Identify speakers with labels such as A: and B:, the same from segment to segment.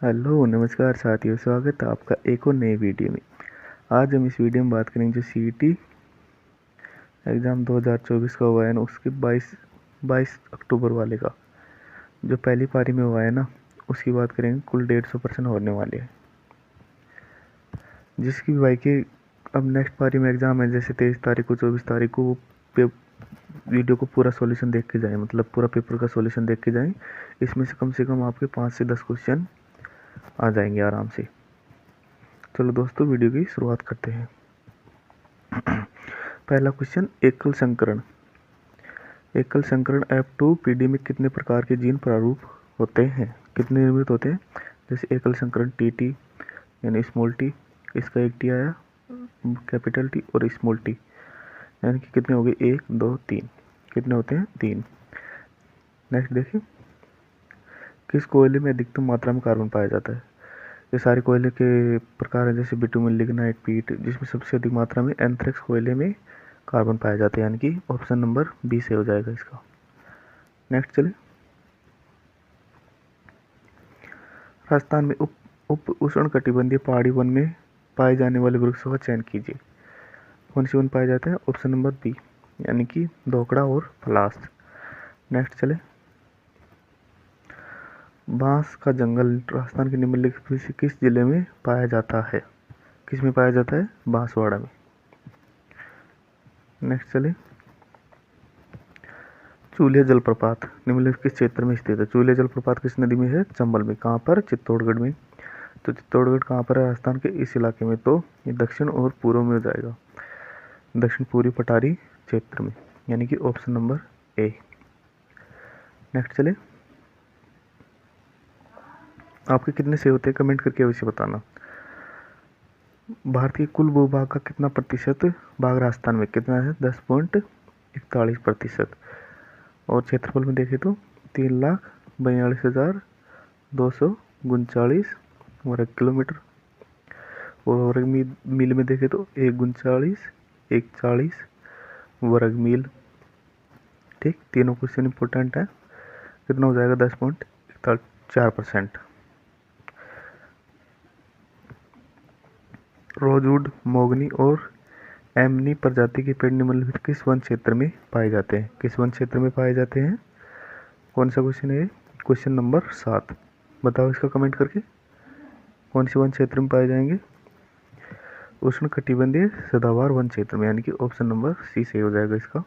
A: Hello नमस्कार साथियों, स्वागत है आपका एक और नए वीडियो में। आज हम इस वीडियो में बात करेंगे जो सीईटी एग्ज़ाम 2024 का हुआ है ना, उसके 22 अक्टूबर वाले का जो पहली पारी में हुआ है ना, उसकी बात करेंगे। कुल 150% होने वाले हैं, जिसकी भाई के अब नेक्स्ट पारी में एग्ज़ाम है, जैसे 23 तारीख को 24 तारीख को वो वीडियो को पूरा सॉल्यूशन देख के जाएँ, मतलब पूरा पेपर का सॉल्यूशन देख के जाएँ। इसमें से कम आपके 5 से 10 क्वेश्चन आ जाएंगे आराम से। चलो दोस्तों, वीडियो की शुरुआत करते हैं। पहला क्वेश्चन, एकल संकरण F2 पीडी में कितने प्रकार के जीन प्रारूप होते हैं, कितने निर्मित होते हैं। जैसे एकल संकरण TT यानी स्मॉल टी, इसका एक टी आया कैपिटल टी और स्मॉल टी, यानी कि कितने हो गए 1 2 3, कितने होते हैं 3। नेक्स्ट देखिए, किस कोयले में अधिकतम मात्रा में कार्बन पाया जाता है। ये सारे कोयले के प्रकार हैं, जैसे बिटुमिन, लिग्नाइट, पीट, जिसमें सबसे अधिक मात्रा में एंथ्रेक्स कोयले में कार्बन पाया जाता है, यानी कि ऑप्शन नंबर बी से हो जाएगा इसका। नेक्स्ट चले, राजस्थान में उप उष्ण कटिबंधीय पहाड़ी वन में पाए जाने वाले वृक्षों का चयन कीजिए। कौन से वन पाए जाते हैं, ऑप्शन नंबर बी, यानी कि धोकड़ा और पलास। नेक्स्ट चले, बांस का जंगल राजस्थान के निम्नलिखित में से किस जिले में पाया जाता है। किस में पाया जाता है, बांसवाड़ा में। नेक्स्ट चले, चूलिया जलप्रपात निम्नलिखित किस क्षेत्र में स्थित है। चूलिया जलप्रपात किस नदी में है, चंबल में। कहाँ पर, चित्तौड़गढ़ में। तो चित्तौड़गढ़ कहाँ पर है, राजस्थान के इस इलाके में। तो ये दक्षिण और पूर्व में हो जाएगा, दक्षिण पूर्वी पठारी क्षेत्र में, यानी कि ऑप्शन नंबर ए। नेक्स्ट चले, आपके कितने सेब होते हैं, कमेंट करके अवश्य बताना। भारत के कुल भूभाग का कितना प्रतिशत भाग राजस्थान में, कितना है 10.41%। और क्षेत्रफल में देखें तो 3,42,239 वर्ग किलोमीटर। और वर्ग मील में देखें तो 139,140 वर्ग मील। ठीक, तीनों क्वेश्चन इंपॉर्टेंट है। कितना हो जाएगा, 10.4%। रोजवुड, मोगनी और एमनी प्रजाति के पेड़ निम्नलिखित किस वन क्षेत्र में पाए जाते हैं। किस वन क्षेत्र में पाए जाते हैं, कौन सा क्वेश्चन है, क्वेश्चन नंबर 7। बताओ इसका कमेंट करके, कौन से वन क्षेत्र में पाए जाएंगे। उष्ण कटिबंधीय सदाबहार वन क्षेत्र में, यानी कि ऑप्शन नंबर सी सही हो जाएगा इसका।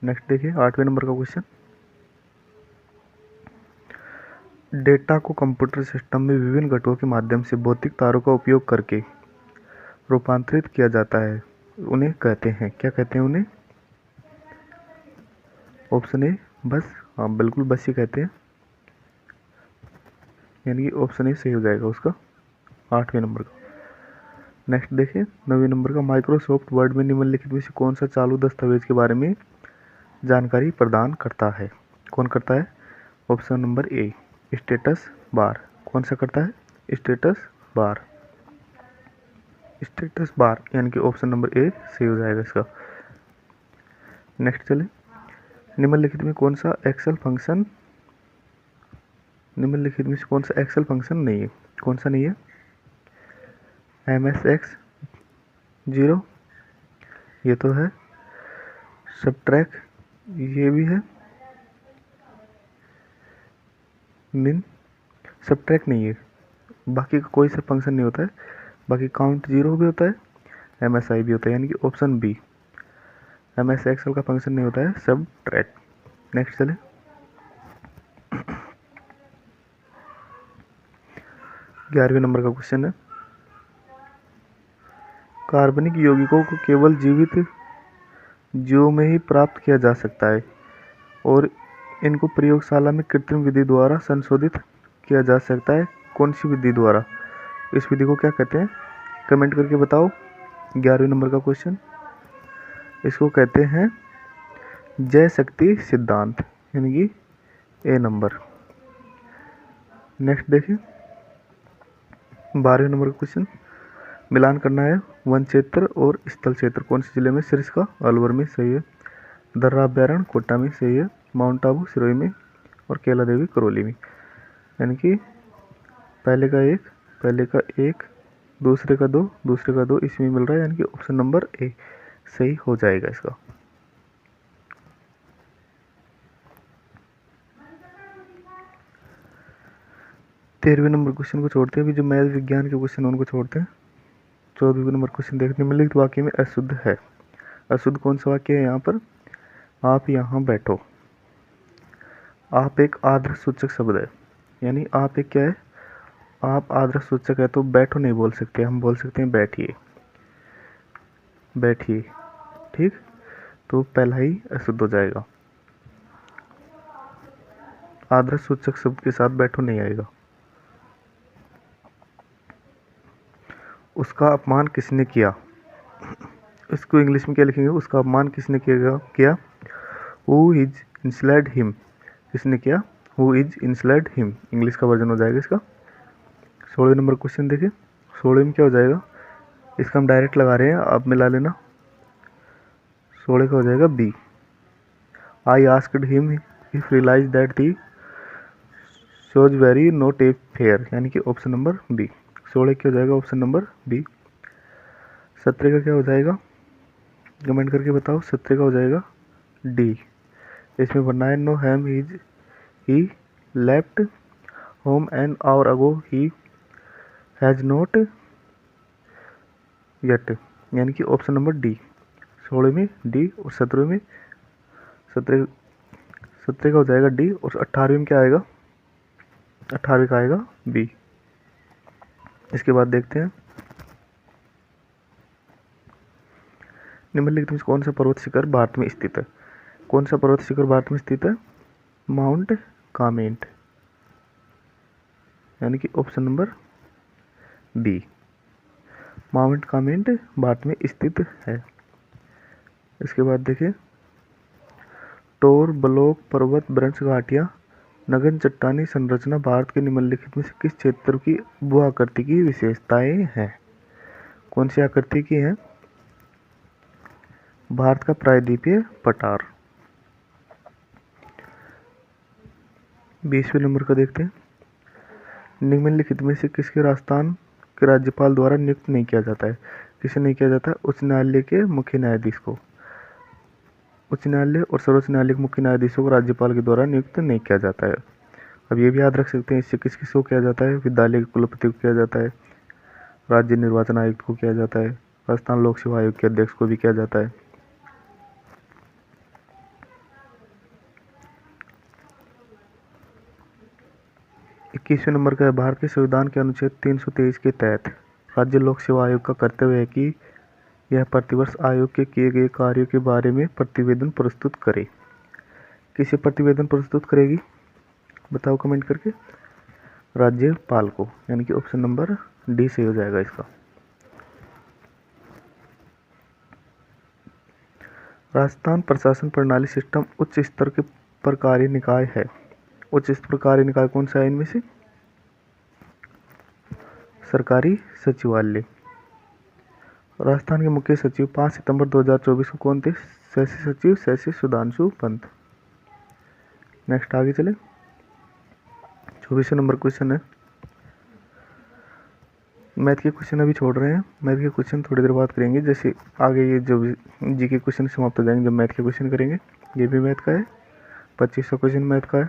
A: नेक्स्ट देखिए, 8वें नंबर का क्वेश्चन, डेटा को कंप्यूटर सिस्टम में विभिन्न घटकों के माध्यम से भौतिक तारों का उपयोग करके रूपांतरित किया जाता है, उन्हें कहते हैं, क्या कहते हैं उन्हें। ऑप्शन ए बस, हाँ बिल्कुल बस ही कहते हैं, यानी कि ऑप्शन ए सही हो जाएगा उसका 8वें नंबर का। नेक्स्ट देखिए, 9वें नंबर का, माइक्रोसॉफ्ट वर्ड में निम्नलिखित में से कौन सा चालू दस्तावेज के बारे में जानकारी प्रदान करता है। कौन करता है, option number A, status bar. कौन सा करता है, स्टेटस बार, स्टेटस बार, यानी कि ऑप्शन नंबर ए सही हो जाएगा इसका। नेक्स्ट चले, निम्नलिखित में कौन सा एक्सेल फंक्शन नहीं है। कौन सा नहीं है, MSX0 ये तो है, सबट्रैक्ट ये भी है, मिन सबट्रैक्ट नहीं है, बाकी का कोई सा फंक्शन नहीं होता है। बाकी काउंट 0 भी होता है, MSI भी होता है, यानी कि ऑप्शन बी, MS एक्सेल का फंक्शन नहीं होता है सबट्रैक्ट। नेक्स्ट चले, 11वें नंबर का क्वेश्चन है, कार्बनिक यौगिकों को केवल जीवित जीवों में ही प्राप्त किया जा सकता है और इनको प्रयोगशाला में कृत्रिम विधि द्वारा संशोधित किया जा सकता है। कौन सी विधि द्वारा, इस विधि को क्या कहते हैं, कमेंट करके बताओ। 11वें नंबर का क्वेश्चन, इसको कहते हैं जय शक्ति सिद्धांत, यानी कि ए नंबर। नेक्स्ट देखिए, 12वें नंबर का क्वेश्चन, मिलान करना है वन क्षेत्र और स्थल क्षेत्र कौन से जिले में, सिरसा अलवर में सही है, दर्रा अभ्यारण्य कोटा में सही है, माउंट आबू सिरोही में और कैला देवी करौली में, यानी कि पहले का एक, दूसरे का दो, इसमें मिल रहा है, यानी कि ऑप्शन नंबर ए सही हो जाएगा इसका। तेरहवें नंबर क्वेश्चन को छोड़ते हैं, अभी जो मैथ विज्ञान के क्वेश्चन उनको छोड़ते हैं। 14वें नंबर क्वेश्चन देखते हैं, निम्नलिखित वाक्य में अशुद्ध है। अशुद्ध कौन सा वाक्य है यहाँ पर? आप यहाँ बैठो। आप एक आदर्श सूचक शब्द है, यानी आप एक क्या है? आप आदर्श सूचक है, तो बैठो नहीं बोल सकते, हम बोल सकते हैं बैठिए, बैठिए। ठीक, तो पहला ही अशुद्ध हो जाएगा। आदर्श सूचक शब्द के साथ बैठो नहीं आएगा। उसका अपमान किसने किया? इसको इंग्लिश में क्या लिखेंगे? उसका अपमान किसने किया? Who is insulted him. किसने किया? Who is insulted him, English का वर्जन हो जाएगा इसका। 16 नंबर क्वेश्चन देखिए, 16 में क्या हो जाएगा? इसका हम डायरेक्ट लगा रहे हैं, आप मिला लेना। 16 का हो जाएगा B. I asked him if realise that the shows very not a fair, यानी कि ऑप्शन नंबर बी। 16 क्या हो जाएगा? Option number B. 17 का क्या हो जाएगा? कमेंट करके बताओ। 17 का हो जाएगा डी। इसमें बनना है no ham is he left home an hour ago he has not yet, यानी कि ऑप्शन नंबर डी। 16 में डी और 17 में 17 का हो जाएगा डी, और 18वें में क्या आएगा? 18वें का आएगा बी। इसके बाद देखते हैं, निम्नलिखित में कौन सा पर्वत शिखर भारत में स्थित है? कौन सा पर्वत शिखर भारत में स्थित है? माउंट कामेट, यानी कि option number B. Mount Kamet Bharat में स्थित है। इसके बाद देखिए, टोर ब्लॉक पर्वत ब्रंश घाटियां नगन चट्टानी संरचना भारत के निम्नलिखित में से किस क्षेत्र की भू आकृति की विशेषताएं हैं? कौन सी आकृति की है? भारत का प्रायद्वीपीय पठार। 20वें नंबर का देखते हैं, निम्नलिखित में से किसके राजस्थान के राज्यपाल द्वारा नियुक्त नहीं किया जाता है? किसे नहीं किया जाता? उच्च न्यायालय के मुख्य न्यायाधीश को। उच्च न्यायालय और सर्वोच्च न्यायालय के मुख्य न्यायाधीशों को राज्यपाल के द्वारा नियुक्त नहीं किया जाता है। अब ये भी याद रख सकते हैं, इससे किस किस को किया जाता है? विद्यालय के कुलपति को किया जाता है, राज्य निर्वाचन आयुक्त को किया जाता है, राजस्थान लोक सेवा आयोग के अध्यक्ष को भी किया जाता है। 21वें नंबर का है, भारत के संविधान के अनुच्छेद 323 के तहत राज्य लोक सेवा आयोग का कर्तव्य है कि यह प्रतिवर्ष आयोग के किए गए कार्यों के बारे में प्रतिवेदन प्रस्तुत करे। किसे प्रतिवेदन प्रस्तुत करेगी? बताओ कमेंट करके। राज्यपाल को, यानी कि ऑप्शन नंबर डी सही हो जाएगा इसका। राजस्थान प्रशासन प्रणाली सिस्टम उच्च स्तर के पर कार्य निकाय है। उच्च स्तर पर कार्य निकाय कौन सा है इनमें से? सरकारी सचिवालय। राजस्थान के मुख्य सचिव 5 सितंबर 2024 को कौन थे? शशि सचिव शशि सुधांशु पंत। नेक्स्ट आगे चले, 24वें नंबर क्वेश्चन है, मैथ के क्वेश्चन अभी छोड़ रहे हैं, मैथ के क्वेश्चन थोड़ी देर बाद करेंगे, जैसे आगे ये जो जी के क्वेश्चन समाप्त हो जाएंगे जब मैथ के क्वेश्चन करेंगे। ये भी मैथ का है, 2500 क्वेश्चन मैथ का है,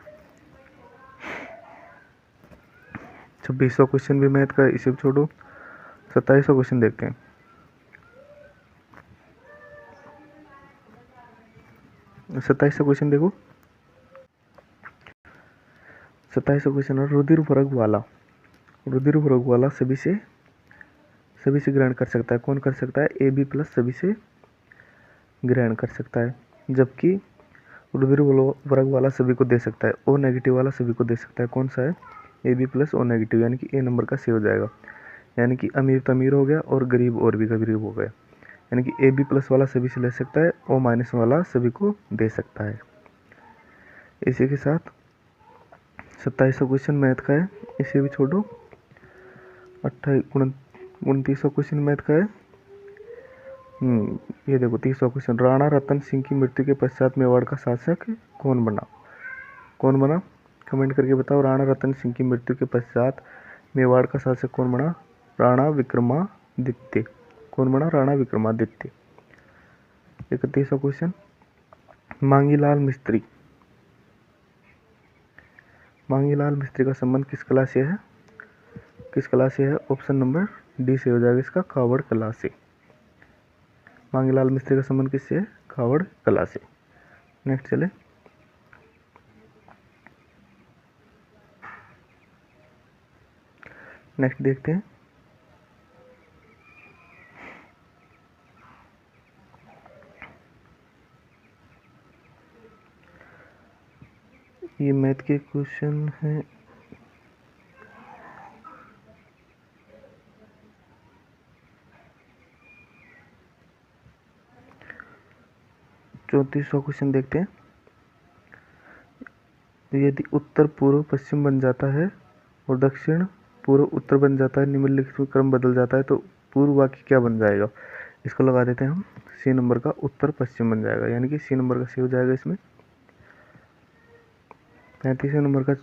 A: 2600 क्वेश्चन भी मैथ का है, इसे भी छोड़ो। 2700 क्वेश्चन देखते हैं। 2700 क्वेश्चन देखो, 2700 क्वेश्चन है, रुधिर वर्ग वाला सभी से ग्रहण कर सकता है। कौन कर सकता है? ए बी प्लस सभी से ग्रहण कर सकता है, जबकि रुधिर वर्ग वाला सभी को दे सकता है, ओ नेगेटिव वाला सभी को दे सकता है। कौन सा है? A B plus O negative, यानी कि ए नंबर का सी हो जाएगा। यानी कि अमीर तो अमीर हो गया और गरीब और भी गरीब हो गया, यानी कि ए बी प्लस वाला सभी से ले सकता है, ओ माइनस वाला सभी को दे सकता है। इसी के साथ 2700 क्वेश्चन मैथ का है, इसे भी छोड़ो। 2900 क्वेश्चन मैथ का है। ये देखो 30 क्वेश्चन, राणा रतन सिंह की मृत्यु के पश्चात मेवाड़ का शासक कौन बना? कमेंट करके बताओ। राणा रतन सिंह की मृत्यु के पश्चात मेवाड़ का शासक कौन बना? राणा विक्रमादित्य। कौन बना? राणा विक्रमादित्य। 31वां क्वेश्चन, मांगीलाल मिस्त्री। मांगीलाल मिस्त्री का संबंध किस कला से है? किस कला से है? ऑप्शन नंबर डी से हो जाएगा इसका, कावड़ कला से। मांगीलाल मिस्त्री का संबंध किससे है? कावड़ कला से। नेक्स्ट चले, नेक्स्ट देखते हैं। ये मैथ के क्वेश्चन हैं। चौंतीसवां क्वेश्चन देखते हैं। यदि उत्तर पूर्व पश्चिम बन जाता है और दक्षिण पूर्व उत्तर बन जाता है, निम्नलिखित में क्रम बदल जाता है, तो पूर्व वाक्य क्या बन जाएगा? इसको लगा देते हैं हम, सी नंबर का उत्तर पश्चिम बन जाएगा, यानी कि सी नंबर का सी हो जाएगा इसमें। 35वें नंबर का,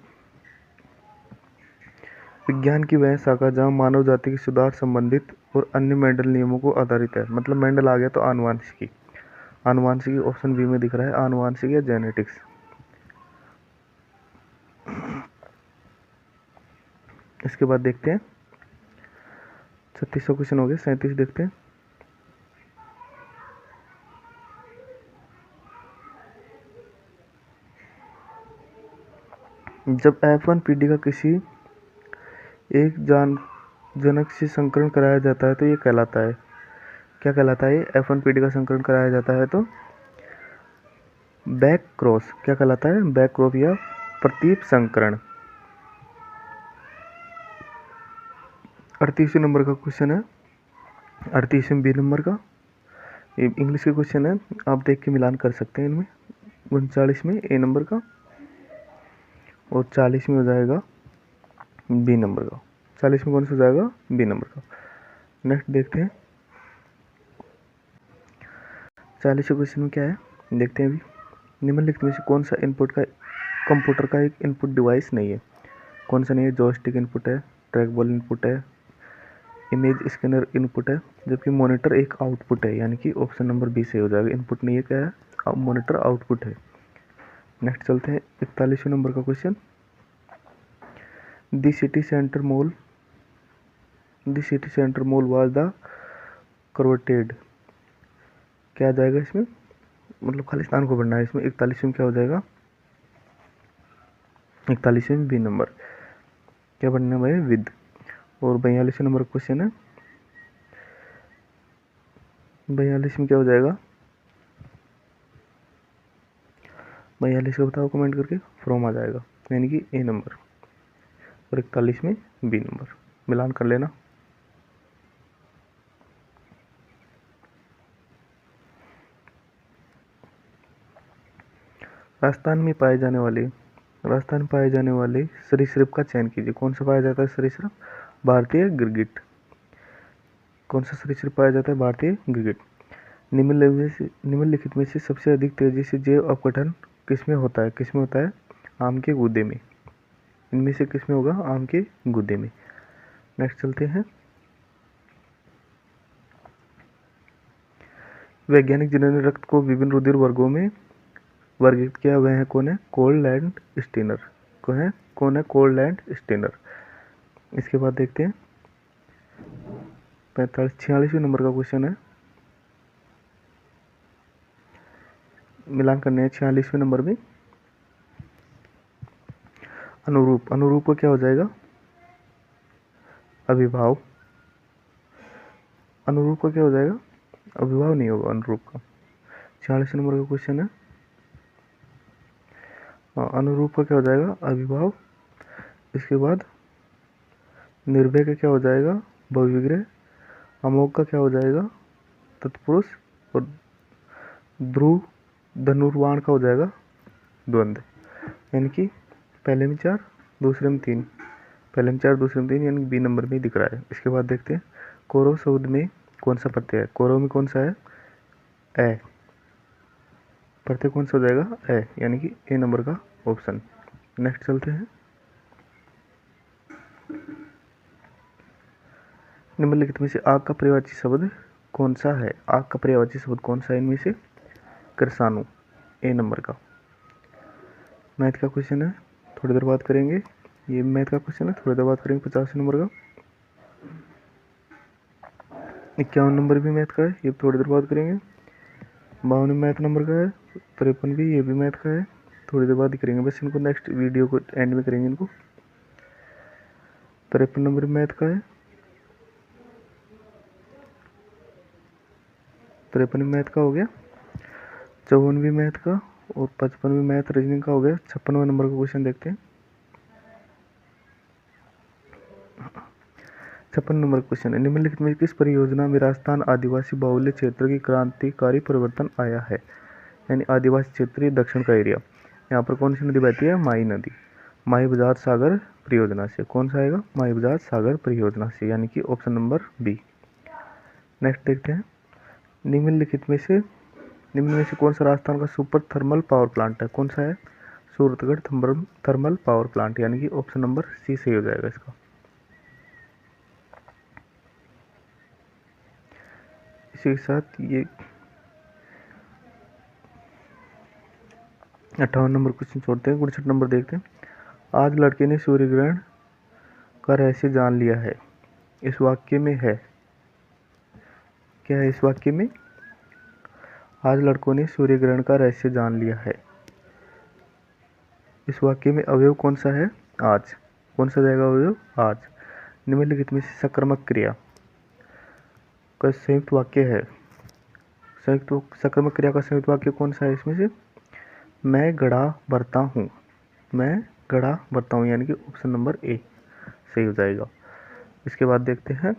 A: विज्ञान की वह शाखा जहाँ मानव जाति के सुधार संबंधित और अन्य मेंडल नियमों को आधारित है। मतलब मेंडल आ गया तो आनुवांशिकी। आनुवांशिकी ऑप्शन बी में दिख रहा है, आनुवांशिकी या जेनेटिक्स। इसके बाद देखते हैं 36वां क्वेश्चन हो गया। 37 देखते हैं। जब F1 पीढ़ी का किसी एक जनक से संकरण कराया जाता है तो ये कहलाता है, क्या कहलाता है? F1 पीढ़ी का संकरण कराया जाता है तो बैक क्रॉस। क्या कहलाता है? बैक क्रॉस या प्रतीप संकरण। 38वें नंबर का क्वेश्चन है, 38वें बी नंबर का, ये इंग्लिश के क्वेश्चन है, आप देख के मिलान कर सकते हैं इनमें। 39 में ए नंबर का और 40 में हो जाएगा बी नंबर का। 40 में कौन सा हो जाएगा? बी नंबर का। नेक्स्ट देखते हैं 40वें क्वेश्चन में क्या है, देखते हैं अभी। निम्नलिखित में से कौन सा इनपुट का कंप्यूटर का एक इनपुट डिवाइस नहीं है? कौन सा नहीं है? जॉयस्टिक इनपुट है, ट्रैक बॉल इनपुट है, इमेज स्कैनर इनपुट है, जबकि मॉनिटर एक आउटपुट है, यानी कि ऑप्शन नंबर बी से हो जाएगा। इनपुट नहीं है, क्या है? मॉनिटर आउटपुट है। नेक्स्ट चलते हैं 41वें नंबर का question, the city centre mall was the converted. क्या आ जाएगा इसमें? मतलब खालिस्तान को बढ़ना है इसमें। 41वें क्या हो जाएगा? 41वें बी नंबर, क्या बनना है भाई? विद। और 42वें नंबर क्वेश्चन है, 42 में क्या हो जाएगा? 42 का बताओ कमेंट करके, फ्रॉम आ जाएगा, यानी कि ए नंबर। और 41 में बी नंबर, मिलान कर लेना। राजस्थान में पाए जाने वाले सरीसृप का चयन कीजिए। कौन सा पाया जाता है सरीसृप? भारतीय गिरगिट। कौन सा सरीसृप पाया जाता है? भारतीय गिरगिट। निम्नलिखित में से सबसे अधिक तेजी से जैव अपघटन किसमें होता है? किसमें होता है? आम के गूदे में। इनमें से किसमें होगा? आम के गूदे में। नेक्स्ट चलते हैं, वैज्ञानिक जिन्होंने रक्त को विभिन्न रुधिर वर्गों में वर्गीकृत किया वह है कौन है? Cold and Steiner. कौन है? Cold and Steiner. इसके बाद देखते हैं 46वें नंबर का क्वेश्चन है, मिलान करने हैं 46वें नंबर में। अनुरूप का क्या हो जाएगा? अभिभाव। अनुरूप का क्या हो जाएगा? अभिभाव नहीं होगा अनुरूप का। 46वें नंबर का क्वेश्चन है, अनुरूप का क्या हो जाएगा? अभिभाव। इसके बाद निर्भय का क्या हो जाएगा? बहुविग्रह। अमोघ का क्या हो जाएगा? तत्पुरुष। और धनुर्वाण का हो जाएगा द्वंद्व। यानी कि पहले में 4, दूसरे में 3, पहले में 4, दूसरे में 3, यानी बी नंबर में दिख रहा है। इसके बाद देखते हैं कौरव शब्द में कौन सा प्रत्यय है? कौरव में कौन सा है? ए। प्रत्यय कौन सा हो जाएगा? ए, यानी कि ए नंबर का ऑप्शन। नेक्स्ट चलते हैं निम्नलिखित में से आग का पर्यायवाची शब्द कौन सा है? आग का पर्यायवाची शब्द कौन सा है इनमें से? कृषाणु, ए नंबर का। मैथ का क्वेश्चन है, थोड़ी देर बात करेंगे। ये मैथ का क्वेश्चन है, थोड़ी देर बात करेंगे। 50 नंबर का। 51 नंबर भी मैथ का है, ये थोड़ी देर बात करेंगे। 52 मैथ नंबर का है। 53 भी, ये भी मैथ का है, थोड़ी देर बाद ही करेंगे। बस इनको नेक्स्ट वीडियो को एंड में करेंगे इनको। 53 नंबर मैथ का है, 53 मैथ का हो गया। 54 भी मैथ का और 55 भी मैथ रीजनिंग का हो गया। 56वां नंबर का क्वेश्चन देखते हैं। 56 नंबर क्वेश्चन है, निम्नलिखित में किस परियोजना में राजस्थान आदिवासी बाहुल्य क्षेत्र की क्रांतिकारी परिवर्तन आया है? यानी आदिवासी क्षेत्रीय दक्षिण का एरिया। यहाँ पर कौन सी नदी बहती है? माही नदी। माही बजाज सागर परियोजना से। कौन सा आएगा? माही बजाज सागर परियोजना से, यानी कि ऑप्शन नंबर बी। नेक्स्ट देखते हैं, निम्नलिखित में से कौन सा राजस्थान का सुपर थर्मल पावर प्लांट है? कौन सा है? सूरतगढ़ थर्मल पावर प्लांट, यानी कि ऑप्शन नंबर सी सही हो जाएगा इसका। इसी के साथ ये 58 नंबर क्वेश्चन छोड़ते हैं। 59 नंबर देखते हैं, आज लड़के ने सूर्य ग्रहण का रहस्य जान लिया है। इस वाक्य में है, क्या है इस वाक्य में? आज लड़कों ने सूर्य ग्रहण का रहस्य जान लिया है। इस वाक्य में अवयव कौन सा है? आज। कौन सा जाएगा अवयव? आज। निम्नलिखित में से सकर्मक क्रिया का संयुक्त वाक्य है। सकर्मक क्रिया का संयुक्त वाक्य कौन सा है इसमें से? मैं घड़ा भरता हूँ। मैं घड़ा भरता हूँ, यानी कि ऑप्शन नंबर ए सही हो जाएगा। इसके बाद देखते हैं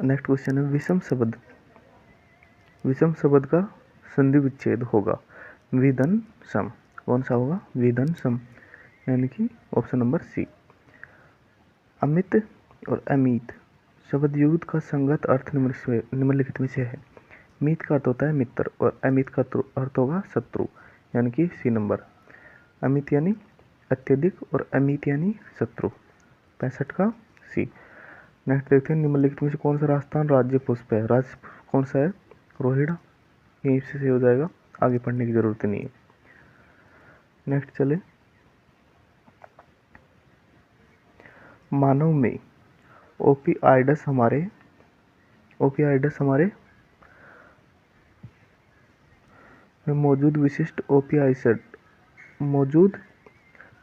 A: नेक्स्ट क्वेश्चन है, विषम शब्द का संधि विच्छेद होगा विधन सम। कौन सा होगा? विधन सम, यानी कि ऑप्शन नंबर सी। अमित और अमित शब्द युक्त का संगत अर्थ निम्नलिखित में से है। मित का अर्थ होता है मित्र और अमित का अर्थ होगा शत्रु, यानी कि सी नंबर। अमित यानी अत्यधिक और अमित यानी शत्रु, 65 का सी। नेक्स्ट देखते हैं, निम्नलिखित में से कौन सा राजस्थान राज्य पुष्प है? राज्य कौन सा है? रोहिड़ा, यहीं से हो जाएगा, आगे पढ़ने की जरूरत नहीं है। नेक्स्ट चले, मानव में ओपिआइडस हमारे में मौजूद विशिष्ट ओपिआइड मौजूद।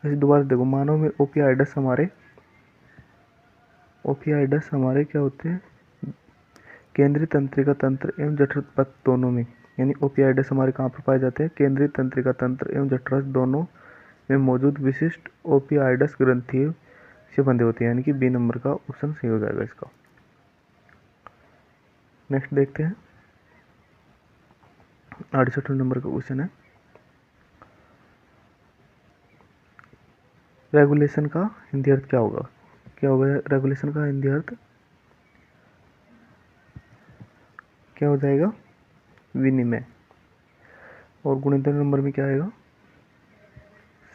A: दोबारा देखो, मानव में ओपिआइडस हमारे क्या होते हैं? केंद्रीय तंत्रिका तंत्र एवं जठरपथ दोनों में, यानी ओपिआइडस हमारे कहाँ पर पाए जाते हैं? केंद्रीय तंत्रिका तंत्र एवं जठरपथ दोनों में मौजूद विशिष्ट ओपिआइडस ग्रंथियों से बंधे होते हैं, यानी कि बी नंबर का ऑप्शन सही हो जाएगा इसका। नेक्स्ट देखते हैं, 68 नंबर का क्वेश्चन है, रेगुलेशन का हिंदी अर्थ क्या होगा? रेगुलेशन का हिंदी अर्थ क्या हो जाएगा? विनिमय। और 69 नंबर में क्या आएगा?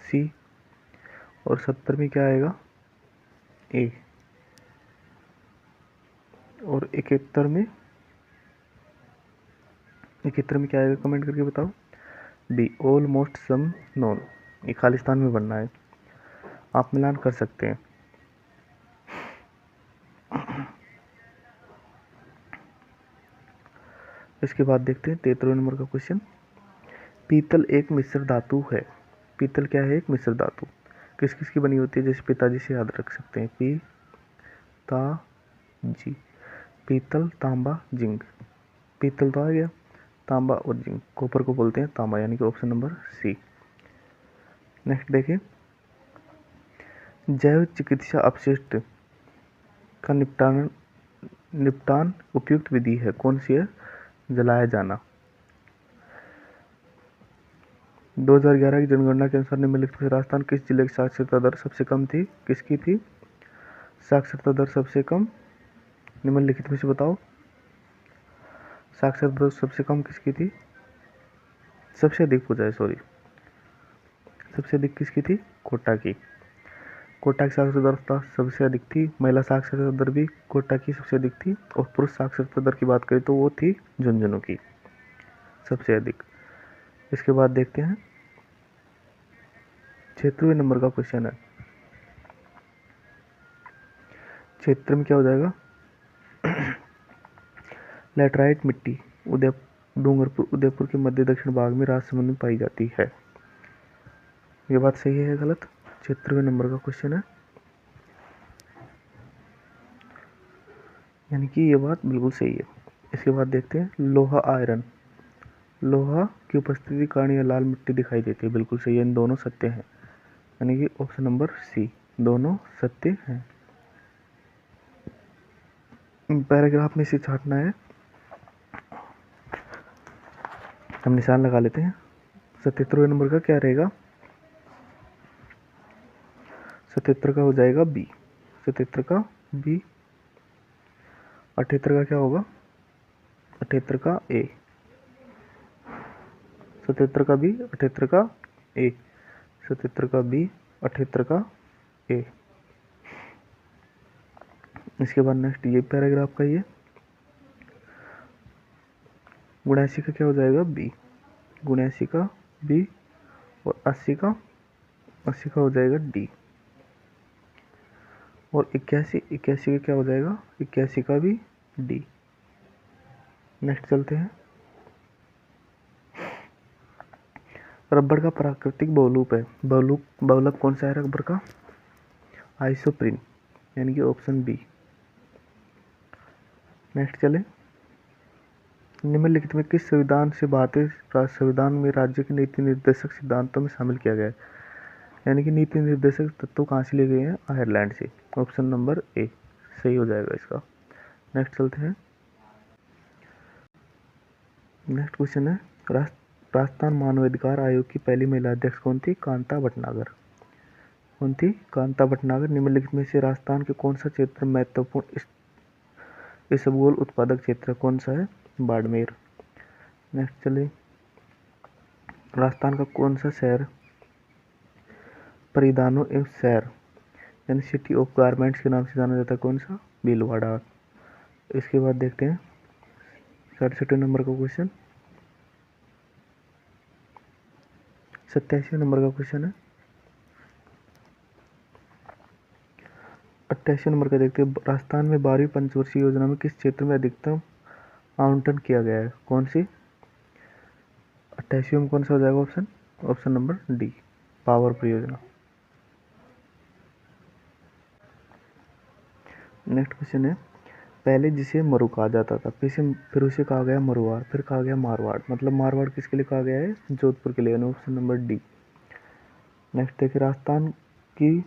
A: सी। और 70 में क्या आएगा? ए। और 71 में क्या आएगा? कमेंट करके बताओ। D, almost some none. ये खालिस्तान में बनना है, आप मिलान कर सकते हैं। इसके बाद देखते हैं 73 नंबर का क्वेश्चन, पीतल एक मिश्र धातु है। पीतल क्या है? एक मिश्र धातु। किस किस की बनी होती है? जैसे पिताजी से याद रख सकते हैं, पिताजी। पीतल, तांबा, जिंक। पीतल तो आ गया, तांबा और जिंक, कॉपर को बोलते हैं तांबा, यानी कि ऑप्शन नंबर सी। नेक्स्ट देखिए, जैव चिकित्सा अपशिष्ट का निपटान उपयुक्त विधि है, कौन सी है? जलाया जाना। 2011 की जनगणना के अनुसार निम्नलिखित में राजस्थान किस जिले की साक्षरता दर सबसे कम थी? किसकी थी साक्षरता दर सबसे कम? निम्नलिखित में से बताओ, साक्षरता दर सबसे कम किसकी थी? सबसे अधिक हो जाए, सॉरी, सबसे अधिक किसकी थी? कोटा की। कोटा की साक्षरता सबसे अधिक थी, महिला साक्षरता दर भी कोटा की सबसे अधिक थी, और पुरुष साक्षरता दर की बात करें तो वो थी झुंझुनू की सबसे अधिक। इसके बाद देखते हैं 76वें नंबर का क्वेश्चन है। क्षेत्र में क्या हो जाएगा, लैटराइट मिट्टी डूंगरपुर उदयपुर के मध्य दक्षिण भाग में राजसमंद में पाई जाती है। ये बात सही है या गलत? 76वें नंबर का क्वेश्चन है, यानी कि ये बात बिल्कुल सही है। इसके बाद देखते हैं लोहा आयरन, लोहा की उपस्थिति के कारण यह लाल मिट्टी दिखाई देती है, बिल्कुल सही है, इन दोनों सत्य हैं, यानी कि ऑप्शन नंबर सी दोनों सत्य हैं। पैराग्राफ में से छाटना है, हम निशान लगा लेते हैं। 77वें नंबर का क्या रहेगा, 77 का हो जाएगा बी, 77 का बी। 78 का क्या होगा, 78 का ए, 77 का बी, 78 का ए, 77 का बी, 78 का ए। इसके बाद नेक्स्ट ये पैराग्राफ का ये 79 का क्या हो जाएगा बी, 79 का बी, और 80 का हो जाएगा डी, और 81 का क्या हो जाएगा, 81 का भी डी। नेक्स्ट चलते हैं, रबड़ का प्राकृतिक बहुलक है, बहुलक कौन सा है रबड़ का, आइसोप्रीन, यानी कि ऑप्शन बी। नेक्स्ट चले, निम्नलिखित में किस संविधान से भारतीय संविधान में राज्य के नीति निर्देशक सिद्धांतों में शामिल किया गया है, यानी कि नीति निर्देशक तत्व कहाँ से लिए गए हैं, आयरलैंड से, ऑप्शन नंबर ए सही हो जाएगा इसका। नेक्स्ट चलते हैं, नेक्स्ट क्वेश्चन है राजस्थान मानवाधिकार आयोग की पहली महिला अध्यक्ष कौन थी, कांता भटनागर, कौन थी, कांता भटनागर। निम्नलिखित में से राजस्थान के कौन सा क्षेत्र महत्वपूर्ण इसबगोल उत्पादक क्षेत्र कौन सा है, बाड़मेर। नेक्स्ट चले, राजस्थान का कौन सा शहर परिधानों एवं शहर यानी सिटी ऑफ गारमेंट्स के नाम से जाना जाता है, कौन सा, भीलवाड़ा। इसके बाद देखते हैं 67 नंबर का क्वेश्चन, 87 नंबर का क्वेश्चन है, 88 नंबर का देखते हैं, राजस्थान में 12वीं पंचवर्षीय योजना में किस क्षेत्र में अधिकतम आवंटन किया गया है, कौन सी, 88 में कौन सा हो जाएगा option, option number D, power परियोजना। नेक्स्ट क्वेश्चन है, पहले जिसे मरु कहा जाता था फिर उसे कहा गया मरुवाड़, फिर कहा गया मारवाड़, मतलब मारवाड़ किसके लिए कहा गया है, जोधपुर के लिए, ऑप्शन नंबर डी। नेक्स्ट देखिए, राजस्थान की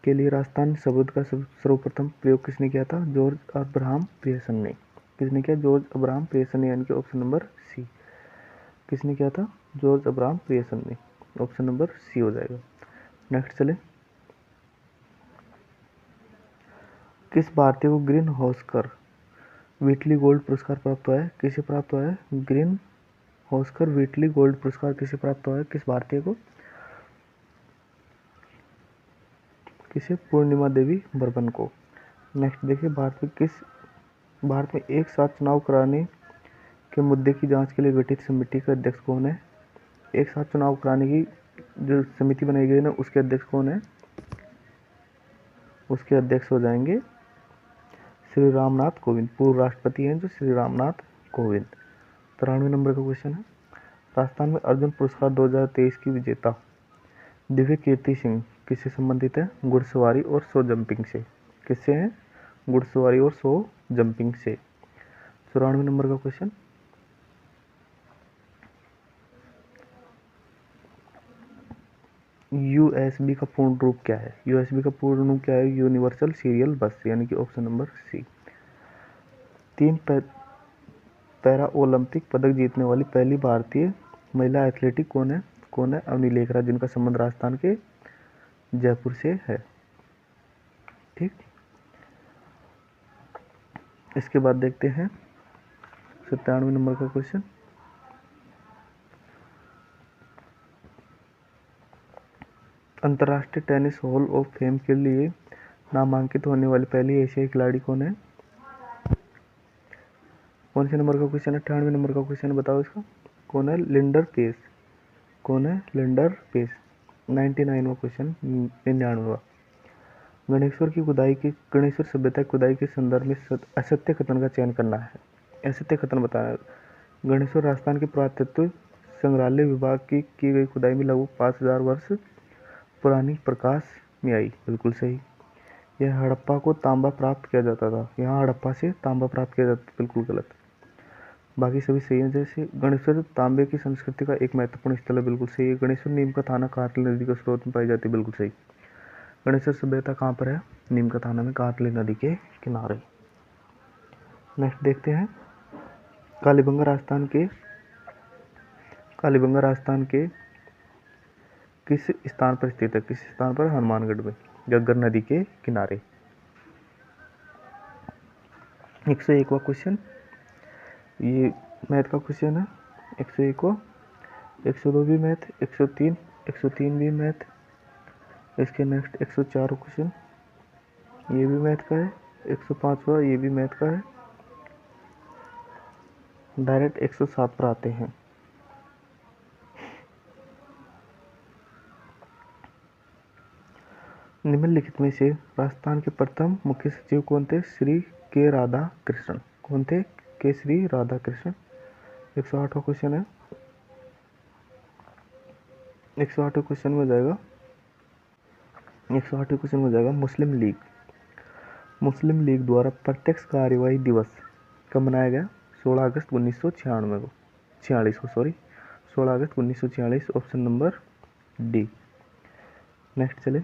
A: के लिए राजस्थान शब्द का सर्वप्रथम प्रयोग किसने किया था, जॉर्ज अब्राहम पियर्सन ने, किसने किया, जॉर्ज अब्राहम पियर्सन ने, यानी कि ऑप्शन नंबर सी, किसने किया था, जॉर्ज अब्राहम पियर्सन ने, ऑप्शन नंबर सी हो जाएगा। नेक्स्ट चले, किस भारतीय को ग्रीन हॉस्कर व्हिटली गोल्ड पुरस्कार प्राप्त हुआ है, किसे प्राप्त हुआ है, ग्रीन हॉस्कर व्हिटली गोल्ड पुरस्कार किसे प्राप्त हुआ है, किस भारतीय को, किसे, पूर्णिमा देवी बर्मन को। नेक्स्ट देखिए, भारत में एक साथ चुनाव कराने के मुद्दे की जांच के लिए गठित समिति का अध्यक्ष कौन है, एक साथ चुनाव कराने की जो समिति बनाई गई ना उसके अध्यक्ष कौन है, उसके अध्यक्ष हो जाएंगे श्री रामनाथ कोविंद, पूर्व राष्ट्रपति हैं जो श्री रामनाथ कोविंद। 93 नंबर का क्वेश्चन है, राजस्थान में अर्जुन पुरस्कार 2023 की विजेता दिव्य कीर्ति सिंह किससे संबंधित है, घुड़सवारी और सो जंपिंग से, किससे है, घुड़सवारी और सो जंपिंग से। 94 नंबर का क्वेश्चन, यूएसबी का पूर्ण रूप क्या है, यूएसबी का पूर्ण रूप क्या है, यूनिवर्सल सीरियल बस, यानी कि option number C. 3 para Olympic पदक जीतने वाली पहली भारतीय महिला एथलेटिक कौन है, अवनी लेखरा, जिनका संबंध राजस्थान के जयपुर से है। ठीक, इसके बाद देखते हैं 97 नंबर का क्वेश्चन, अंतर्राष्ट्रीय टेनिस हॉल ऑफ फेम के लिए नामांकित होने वाली पहली एशियाई खिलाड़ी कौन है? कौन से नंबर का क्वेश्चन है? 98 नंबर का क्वेश्चन बताओ इसका। कौन है? लिंडर पेस। कौन है? लिंडर पेस। 99वां क्वेश्चन, 99वां। गणेश्वर सभ्यता की खुदाई के संदर्भ में असत्य कथन का चयन करना है। असत्य कथन बताना है। गणेश्वर राजस्थान के पुरातत्व संग्रहालय विभाग की गई खुदाई में लगभग 5000 वर्ष पुरानी प्रकाश में आई। बिल्कुल सही। यह हड़प्पा को तांबा प्राप्त किया जाता था। यहाँ हड़प्पा से तांबा प्राप्त किया जाता था। बिल्कुल गलत। बाकी सभी सही है। जैसे गणेश्वर तांबे की संस्कृति का एक महत्वपूर्ण स्थल है। बिल्कुल सही है। गणेश्वर नीम का थाना कातली नदी के स्रोत में पाई जाती है। बिल्कुल सही। गणेश्वर सभ्यता कहाँ पर है? नीम का थाना में, कातली नदी के किनारे। नेक्स्ट देखते हैं। कालीबंगा राजस्थान के किस स्थान पर स्थित है? किस स्थान पर? हनुमानगढ़ में, गग्गर नदी के किनारे। 101वां क्वेश्चन, ये मैथ का क्वेश्चन है। 101वां, 102 भी मैथ, 103 भी मैथ। इसके नेक्स्ट 104 क्वेश्चन, ये भी मैथ का है। 105वां, ये भी मैथ का है। डायरेक्ट 107 पर आते हैं। निम्नलिखित में से राजस्थान के प्रथम मुख्य सचिव कौन थे? श्री के राधा कृष्ण। कौन थे? के श्री राधा कृष्ण। 108वां क्वेश्चन है। 108वें क्वेश्चन में जाएगा। 108वें क्वेश्चन में जाएगा मुस्लिम लीग द्वारा प्रत्यक्ष कार्यवाही दिवस कब मनाया गया? 16 अगस्त 1946 को, 16 अगस्त 1946, ऑप्शन नंबर डी। नेक्स्ट चले।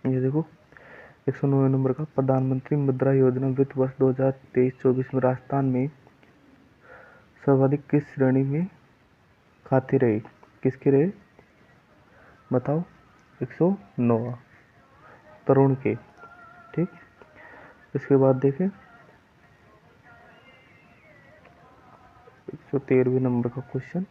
A: ये देखो 109 नंबर का, प्रधानमंत्री मुद्रा योजना वित्त वर्ष 2023-24 में राजस्थान में सर्वाधिक किस श्रेणी में खाते रहे? किसके रहे बताओ? 109 तरुण के। ठीक। इसके बाद देखें 113वें नंबर का क्वेश्चन,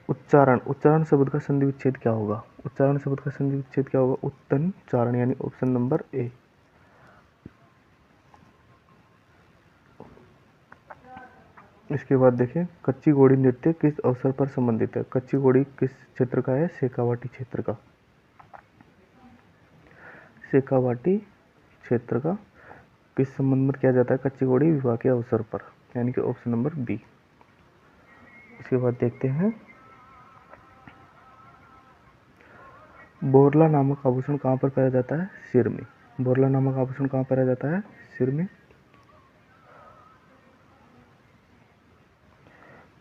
A: उच्चारण शब्द का संधि विच्छेद क्या होगा? उच्चारण शब्द का संधि विच्छेद क्या होगा? उत्तन चारण, यानी ऑप्शन नंबर ए। इसके बाद देखें कच्ची घोड़ी नृत्य किस अवसर पर संबंधित है? कच्ची घोड़ी किस क्षेत्र का है? शेखावाटी क्षेत्र का। शेखावाटी क्षेत्र का किस संबंध में किया जाता है? कच्ची घोड़ी विवाह के अवसर पर, यानी कि ऑप्शन नंबर बी। इसके बाद देखते हैं बोरला नामक आभूषण कहाँ पर पहना जाता है? सिर में। बोरला नामक आभूषण कहाँ पहना जाता है? सिर में।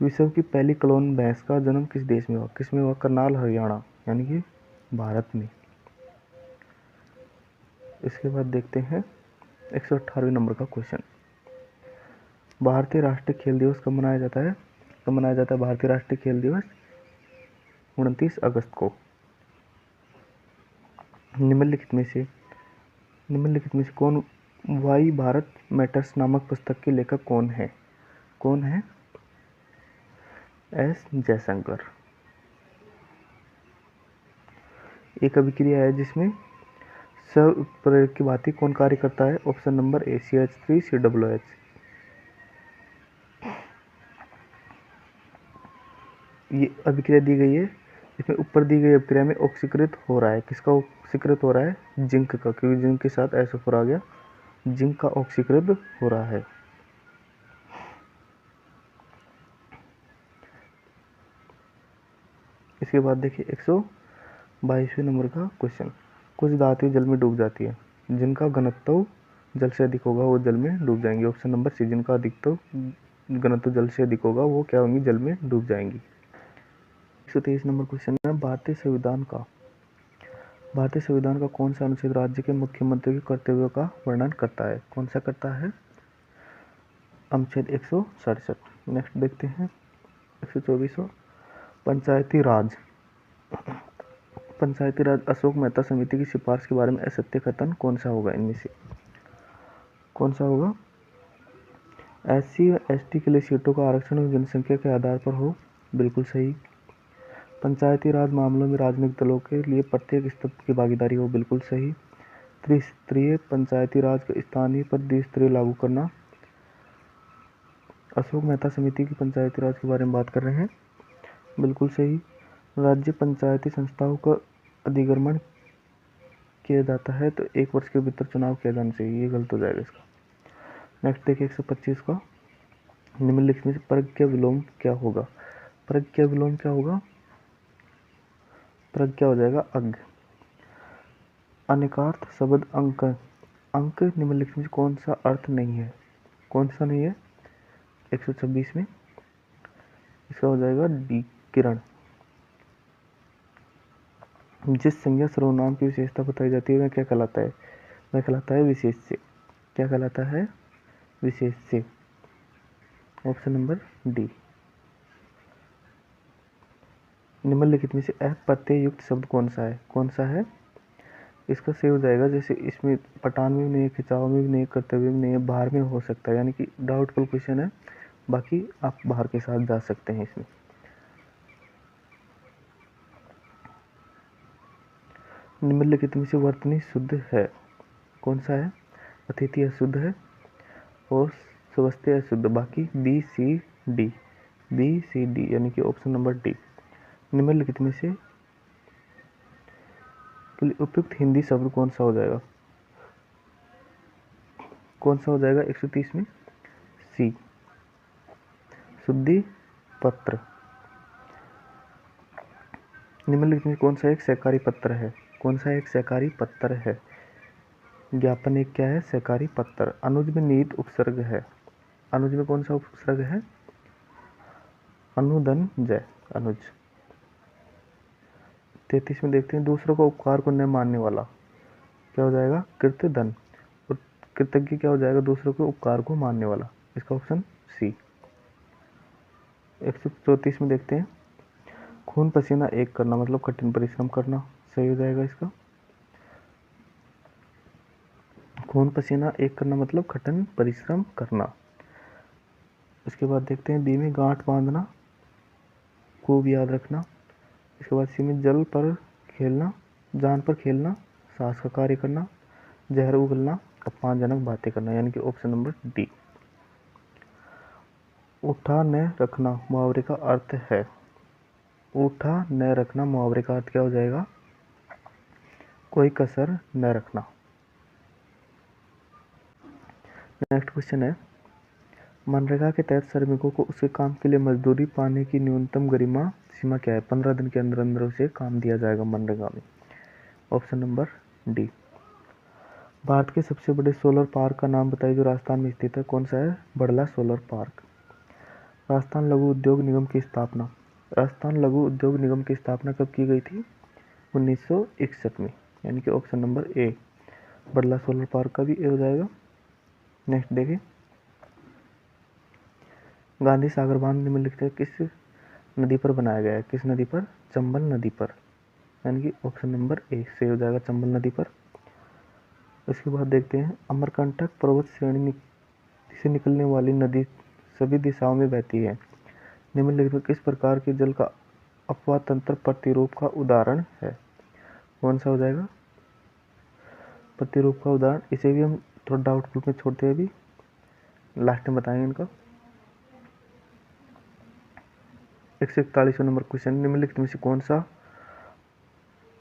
A: विश्व की पहली क्लोन भैंस का जन्म किस देश में हुआ? किसमें हुआ? करनाल, हरियाणा, यानी कि भारत में। इसके बाद देखते हैं 118वें नंबर का क्वेश्चन, भारतीय राष्ट्रीय खेल दिवस कब मनाया जाता है? कब मनाया जाता है भारतीय राष्ट्रीय खेल दिवस? 29 अगस्त को। निम्नलिखित में से कौन वाई भारत मैटर्स नामक पुस्तक के लेखक कौन है? कौन है? एस जयशंकर। एक अभिक्रिया है जिसमें प्रयोग की भांति कौन कार्य करता है? Option number A, CH3COOH। ये अभिक्रिया दी गई है, इसमें ऊपर दी गई अभिक्रिया में ऑक्सीकृत हो रहा है। किसका ऑक्सीकृत हो रहा है? जिंक का, क्योंकि जिंक के साथ SO4 आ गया, जिंक का ऑक्सीकृत हो रहा है। इसके बाद देखिए 122वें नंबर का क्वेश्चन, कुछ धातुएं जल में डूब जाती है, जिनका घनत्व जल से अधिक होगा वो जल में डूब जाएंगी। ऑप्शन नंबर सी, जिनका अधिकतम घनत्व जल से अधिक होगा वो क्या होंगी? जल में डूब जाएंगी। 123 नंबर क्वेश्चन है, भारतीय संविधान का कौन सा अनुच्छेद राज्य के मुख्यमंत्री के कर्तव्यों का वर्णन करता है? कौन सा करता है? अनुच्छेद 167। नेक्स्ट देखते हैं 124वां, पंचायती राज अशोक मेहता समिति की सिफारिश के बारे में असत्य कथन कौन सा होगा? इनमें से कौन सा होगा? SC व ST के लिए सीटों का आरक्षण जनसंख्या के आधार पर हो, बिल्कुल सही। पंचायती राज मामलों में राजनीतिक दलों के लिए प्रत्येक स्तर की भागीदारी हो, बिल्कुल सही। त्रिस्तरीय पंचायती राज को स्थानीय पर द्विस्तरीय लागू करना, अशोक मेहता समिति की पंचायती राज के बारे में बात कर रहे हैं, बिल्कुल सही। राज्य पंचायती संस्थाओं का अधिग्रहण किया जाता है तो 1 वर्ष के भीतर चुनाव किया जाना चाहिए, ये गलत हो जाएगा इसका। नेक्स्ट देखिए 125 का, निम्नलिखित में से प्रज्ञा विलोम क्या होगा? प्रज्ञा विलोम क्या होगा? प्रज्ञा हो जाएगा अज्ञ। अनेकार्थ शब्द अंक, अंक निम्नलिखित में कौन सा अर्थ नहीं है? कौन सा नहीं है? 126 में इसका हो जाएगा डी, किरण। जिस संज्ञा सर्वनाम की विशेषता बताई जाती है वह क्या कहलाता है? वह कहलाता है विशेष्य। क्या कहलाता है? विशेष्य। Option number d. निम्नलिखित में से अप्रत्यय युक्त शब्द कौन सा है? कौन सा है? इसका सही हो जाएगा, जैसे इसमें पठान में भी नहीं है, खिंचाव में भी नहीं है, कर्तव्य में नहीं है, बाहर में हो सकता है, यानी कि डाउटफुल क्वेश्चन है, बाकी आप बाहर के साथ जा सकते हैं इसमें। निम्नलिखित में से वर्तनी शुद्ध है, कौन सा है? अतिथि अशुद्ध है और स्वस्ति अशुद्ध, बाकी B C D, B C D यानी कि ऑप्शन नंबर डी। निम्नलिखित में से उपयुक्त हिंदी शब्द कौन सा हो जाएगा? कौन सा हो जाएगा 130 में? सी, शुद्धि पत्र। निम्नलिखित में कौन सा एक सहकारी पत्र है? कौन सा एक सहकारी पत्र है? ज्ञापन एक क्या है? सहकारी पत्र। अनुज में निहित उपसर्ग है, अनुज में कौन सा उपसर्ग है? अनुदन जय, अनुज। 33 में देखते हैं, दूसरों का उपकार को न मानने वाला क्या हो जाएगा? कृतधन। और कृतज्ञ क्या हो जाएगा? दूसरों के उपकार को मानने वाला, इसका ऑप्शन सी। 134 में देखते हैं, खून पसीना एक करना मतलब कठिन परिश्रम करना, सही हो जाएगा इसका। खून पसीना एक करना मतलब कठिन परिश्रम करना। इसके बाद देखते हैं बी में गांठ बांधना, खूब याद रखना। इसके बाद सी में जल पर खेलना, जान पर खेलना, सांस का कार्य करना, जहर उगलना, अपमानजनक बातें करना, यानी कि ऑप्शन नंबर डी। उठा न रखना मुहावरे का अर्थ है, उठा न रखना मुहावरे का अर्थ क्या हो जाएगा? कोई कसर न रखना। नेक्स्ट क्वेश्चन है, मनरेगा के तहत श्रमिकों को उसके काम के लिए मजदूरी पाने की न्यूनतम गरिमा सीमा क्या है? 15 दिन के अंदर अंदर उसे काम दिया जाएगा मनरेगा में, ऑप्शन नंबर डी। भारत के सबसे बड़े सोलर पार्क का नाम बताइए जो राजस्थान में स्थित है, कौन सा है? Bhadla solar park. राजस्थान लघु उद्योग निगम की स्थापना, राजस्थान लघु उद्योग निगम की स्थापना कब की गई थी? 1961 में, यानी कि option number A, Bhadla solar park का भी ए हो जाएगा। नेक्स्ट देखिए, गांधी सागर बांध निम्नलिखित किस नदी पर बनाया गया है? किस नदी पर? चंबल नदी पर, यानी कि ऑप्शन नंबर ए से हो जाएगा, चंबल नदी पर। उसके बाद देखते हैं, अमरकंटक पर्वत श्रेणी से निकलने वाली नदी सभी दिशाओं में बहती है, निम्नलिखित किस प्रकार के जल का अपवाह तंत्र प्रतिरूप का उदाहरण है? कौन सा हो जाएगा? प्रतिरूप का उदाहरण, इसे भी हम थोड़ा डाउटफुल में छोड़ते हैं, अभी लास्ट में बताएंगे इनका। 141 नंबर क्वेश्चन, निम्नलिखित में से कौन सा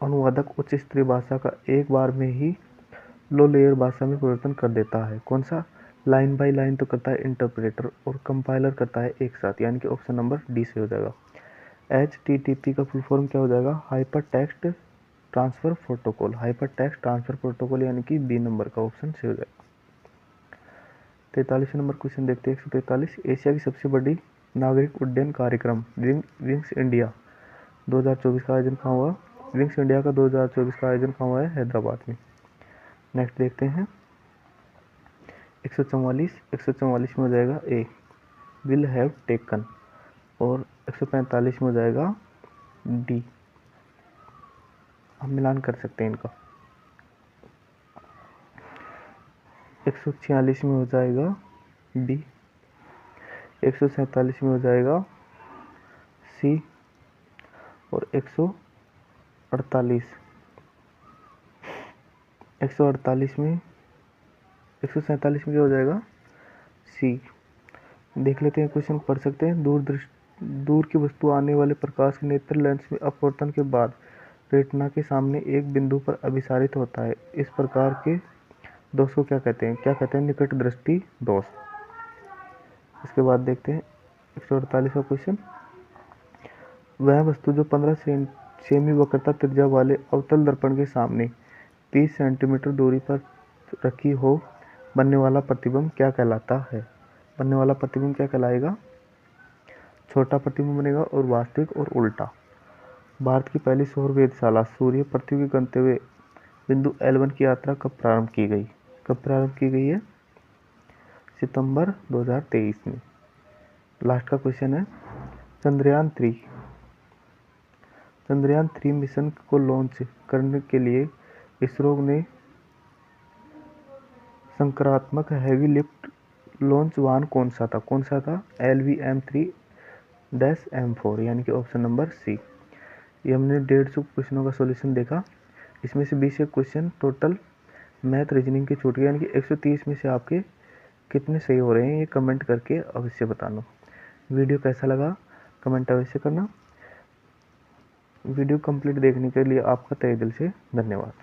A: अनुवादक उच्च स्तरीय भाषा का एक बार में ही लो लेयर भाषा में परिवर्तन कर देता है? कौन सा? लाइन बाय लाइन तो करता है इंटरप्रेटर, और कंपाइलर करता है एक साथ, यानी कि ऑप्शन नंबर डी से हो जाएगा। HTTP का फुल फॉर्म क्या हो जाएगा? Hyper text transfer protocol, hyper text transfer protocol, यानी कि बी नंबर का ऑप्शन से हो जाएगा। 43 नंबर क्वेश्चन देखते हैं, 143, एशिया की सबसे बड़ी नागरिक उड्डयन कार्यक्रम विंग्स इंडिया 2024 का आयोजन कहाँ हुआ? विंग्स इंडिया का 2024 का आयोजन कहाँ हुआ है? हैदराबाद में। नेक्स्ट देखते हैं 144 में हो जाएगा ए, विल हैव टेकन, और 145 में हो जाएगा डी, हम मिलान कर सकते हैं इनका। 146 में हो जाएगा बी, 147 में हो जाएगा सी। और 148 में 147 में क्या हो जाएगा सी। देख लेते हैं क्वेश्चन पढ़ सकते हैं। दूर की वस्तु आने वाले प्रकाश के नेत्र लेंस में अपवर्तन के बाद रेटिना के सामने एक बिंदु पर अभिसारित होता है। इस प्रकार के दोष को क्या कहते हैं? क्या कहते हैं? निकट दृष्टि दोष। इसके बाद देखते हैं 148 का क्वेश्चन। वह वस्तु जो 15 सेमी वक्रता त्रिज्या वाले अवतल दर्पण के सामने 30 सेंटीमीटर दूरी पर रखी हो, बनने वाला प्रतिबिंब क्या कहलाता है? बनने वाला प्रतिबिंब क्या कहलाएगा? छोटा प्रतिबिंब बनेगा और वास्तविक और उल्टा। भारत की पहली सौर वेधशाला सूर्य पृथ्वी के गंतव्य बिंदु L1 की यात्रा कब प्रारंभ की गई? कब प्रारंभ की गई है? सितंबर 2023 में। लास्ट का क्वेश्चन है चंद्रयान 3 मिशन को लॉन्च करने के लिए इसरो ने संकरात्मक हैवी लिफ्ट लॉन्च वाहन कौन सा था? LVM-3-M4 यानी कि ऑप्शन नंबर सी। ये हमने 150 क्वेश्चनों का सॉल्यूशन देखा। इसमें से 20 क्वेश्चन टोटल मैथ रीजनिंग के छूट गए, यानी कि 130 में से आपके कितने सही हो रहे हैं ये कमेंट करके अवश्य बताना। वीडियो कैसा लगा कमेंट अवश्य करना। वीडियो कंप्लीट देखने के लिए आपका तहे दिल से धन्यवाद।